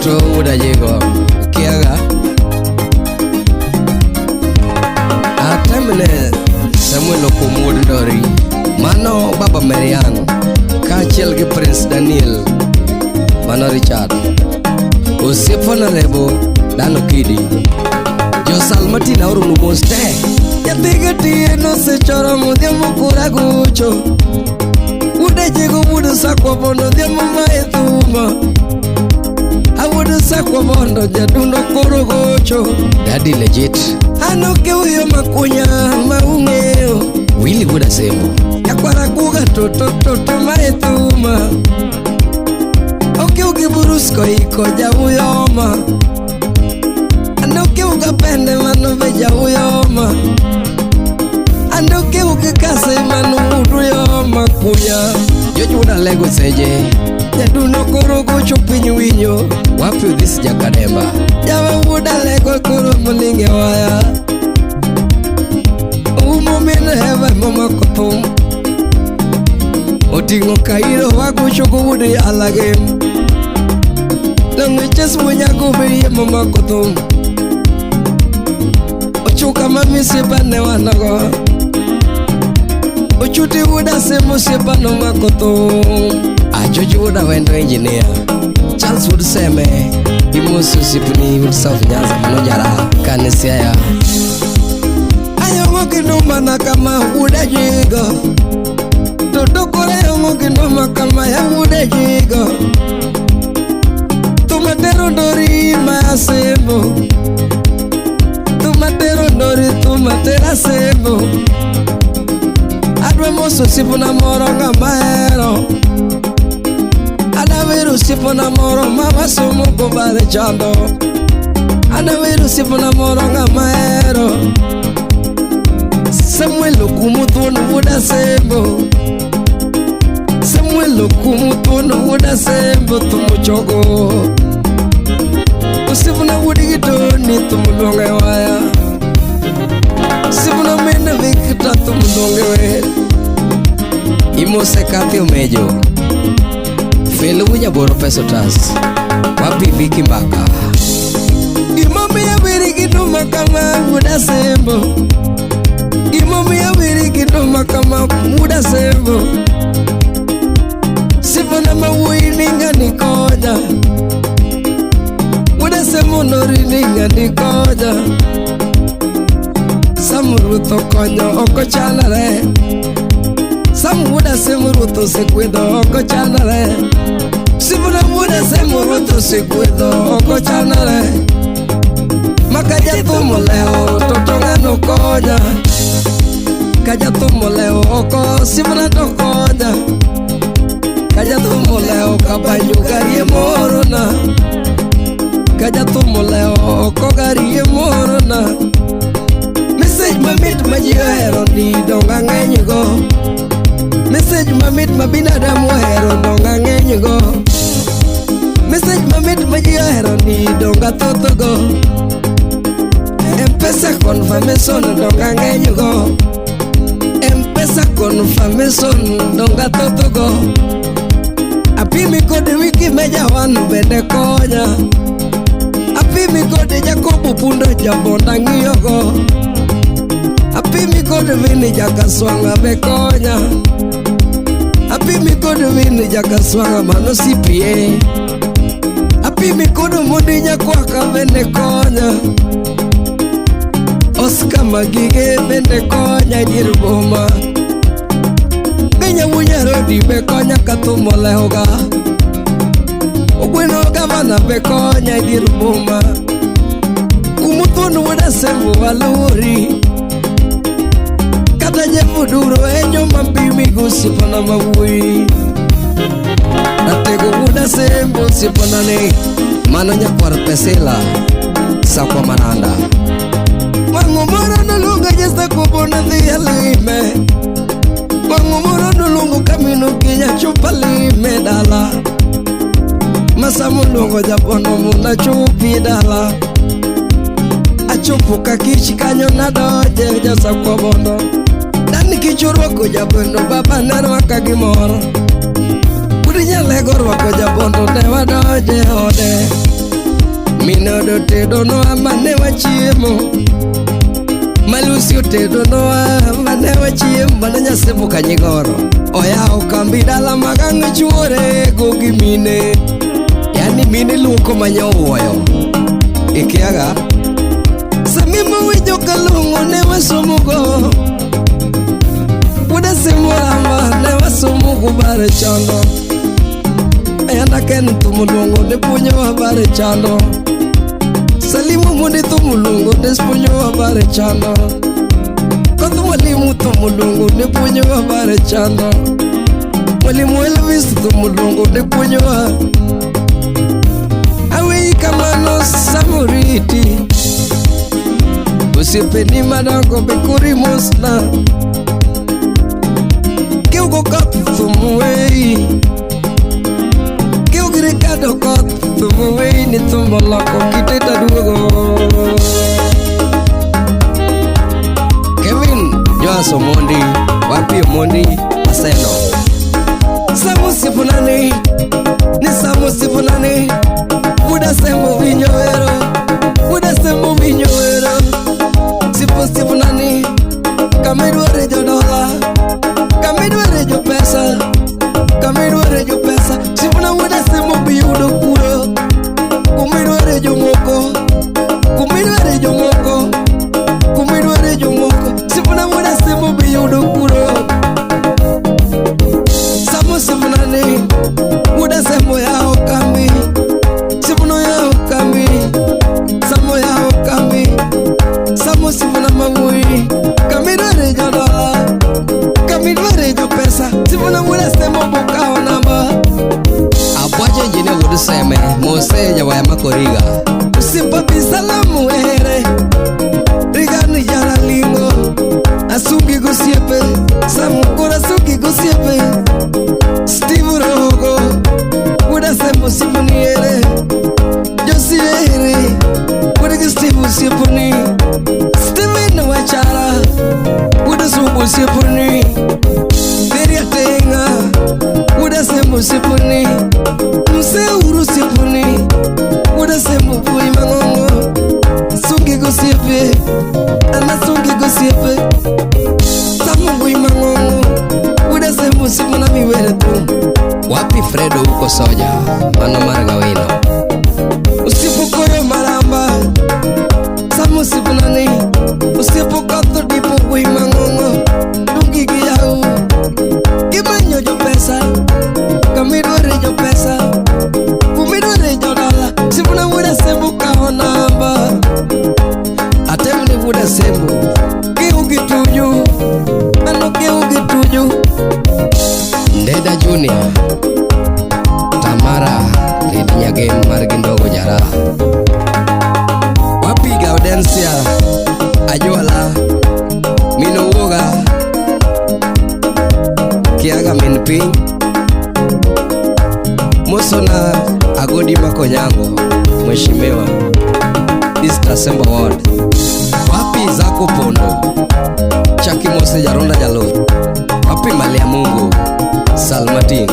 duto uda jego kiaga atemne Samuel Okumud Ndori mano Baba Marian kaachiel gi Prince Daniel mano Richard osiepona lebo Dano Kidi Jo Salmatina orumo mos te Yathiga tiye nosechoro modhiambo kura gocho Uda jego wudu sakwa bondo dhiambo ma ethuma Awudu sakwa bondo jadundo kuro gocho Daddy legit Ano kewuyo makunya maungeo Willy Wuda Sembo Yakwara kuga toto ma ethuma Oke ugi burusko iko jawuyoma Anoke uga pende mano beja uyoma Anoke uga kase mano uduyoma kuya Jojo Wuda lego seje Jaduno koro gocho pinyu winyo Wapi udhisi jakademba Jawa Wuda lego koro mulinge waya Umo mene hewa mama kotum Otingo kairo wagocho kuwudi alagem Langu ches munya kubiri mama kotum Ochuka mami sepane wanago Ochuti Wuda Sembo sepano makotum Jojo Wuda wendo engineer Charles Wood Seme Imusu sipuni Wood South Nyanza Mnojara Kanisiaya Ayongo kinuma na kama Wuda jigo Totokore yongo kinuma kama ya Wuda jigo Tumatero Ndori ma Sembo Tumatero Ndori tumatera Sembo Adwe moso sipuna moronga maero Anaveru sipuna moro mama sumu kubare chando Anaveru sipuna moronga maero Samuel Okumud Wuda Sembo Samuel Okumud Wuda Sembo tumuchogo Usipuna Wudi Gidoni tumulonge waya Sipuna mene vikita tumulonge we Imose kati umejo Felu wunya boro peso tas Wapi Viki Mbaka Imami ya wiriki numa kama Wuda Sembo Imami ya wiriki numa kama Wuda Sembo Sipuna mawuininga nikoja Wuda Sembo norininga nikoja Samuruto konyo oko chanare Sam Wuda Sembo sekwedo oko chanare Sipuna Wuda Sembo sekwedo oko chanare Makaja tumo leo totonga no koja Kaja tumo leo oko Sipuna tokoja Kaja tumo leo kabanyu gari morona Kaja tumo leo oko gari morona Message mamit majiwero ni donga ngenygo Message mamit mabinadamu hero donga ngenygo Message mamit majiwero ni donga totogo M-Pesa confirmation donga ngenygo M-Pesa confirmation donga totogo Apimi kode wiki meja wanu bende konya Apimi kode Jacobo pundo jabonda ngiyogo Apimi kode vini jakaswanga bekonya Apimi kode vini jakaswanga mano CPA Apimi kode mudinya kwaka bende konya Oscar Magige bende konya diruboma Benya wunya rodi bekonya katumo lehoga Ogweno gavana bekonya diruboma Kumutunu Wuda Sembo valuri Kata jefuduro enyo mampimi gusipana mawui Natego Wuda Sembo sipana ne Mano nyakwar pesela Sakwa mananda Mangumoro nulunga jesta kubona dhiya lime Mangumoro nulungu kaminu kinya chupa lime dala Masamu lungo japono muna chupi dala Achupu kakichi kanyo na doje jasa kwa bondo Dani kichurwa kuja bondo baba nero wakagimoro Kudinya legor wako japondo dewa doje hode Minodo tedo no amane wachiemo Malusio tedo no amane wachiemo Mananya sebo kanyigoro Oya okambi dala magango chuore Gogi mine Yani mine luko manyowoyo Ikiaga Samimo wijo kalungo newa sumugo Uda simuramba newa sumugo bare chando Ayanda ken tumulungo de punyo wa bare chando Salimu mundi tumulungo de punyo wa bare chando Kodu walimu tumulungo de punyo wa bare chando Walimu Elvis tumulungo de punyo wa Awi kamano samuriti Usipeni madango bekuri musna Kiugo kot tumuwei Kiugo Ricardo kot tumuwei Ni tumolako kiteta dugo Kevin Joaso Mondi Wapi Mondi Aseno Samu sipunani Ni samu sipunani Buda sembo vinyowero Buda sembo vinyowero Sipo nani Kamidu rejo dola Kamidu rejo pesa Kamidu rejo pesa Sipo na buda sembo biyudo kuro Kumidu rejo moko Kumidu rejo moko Kumidu rejo moko Sipo na buda sembo biyudo kuro Samu sipo nani Buda sembo yao kambi Sipo no yao kambi Samu yao kambi Samu sifuna mawui Kamidu rejo dola Kamidu rejo pesa Sifuna mwile sembo bukao namba Abwaje njine wudu seme Mose jawa ya makoriga Usipapi salamu ehere Riga ni jara lingo Asungi gusiepe Samu kura sungi gusiepe Steve Rogo Wuda sembo sifuni ere Josi ehere Wuda Steve sifuni Steven wachara Wuda subu sifuni Neria tenga Wuda sembo sifuni Mse uru sifuni Wuda sembo bui mangongo Sungi gosiepe Ana sungi gosiepe Samu bui mangongo Wuda sembo sifuna miwere tu Wapi Fredo uko soja Mano marga wino Usipu koyo maramba Samu sipunani Usipu kato dipu kui mangongo Dungi giyau Kimanyo jo pesa Kamidu rejo pesa Kumidu rejo dola Sipuna wuda sembu kao namba Atemu ni wuda sembu Kiu gituju Ano kiu gituju Ndeda Junior Tamara Lidinya game margindogo jara Wapi Gaudensia Ajola Mino woga Kiaga minpi Mosona Agodi Makonyango Mheshimiwa East Assembly Ward Wapi Zako Pondo Chaki Mose Jaronda Jalo Wapi Malia Mungu Salmatin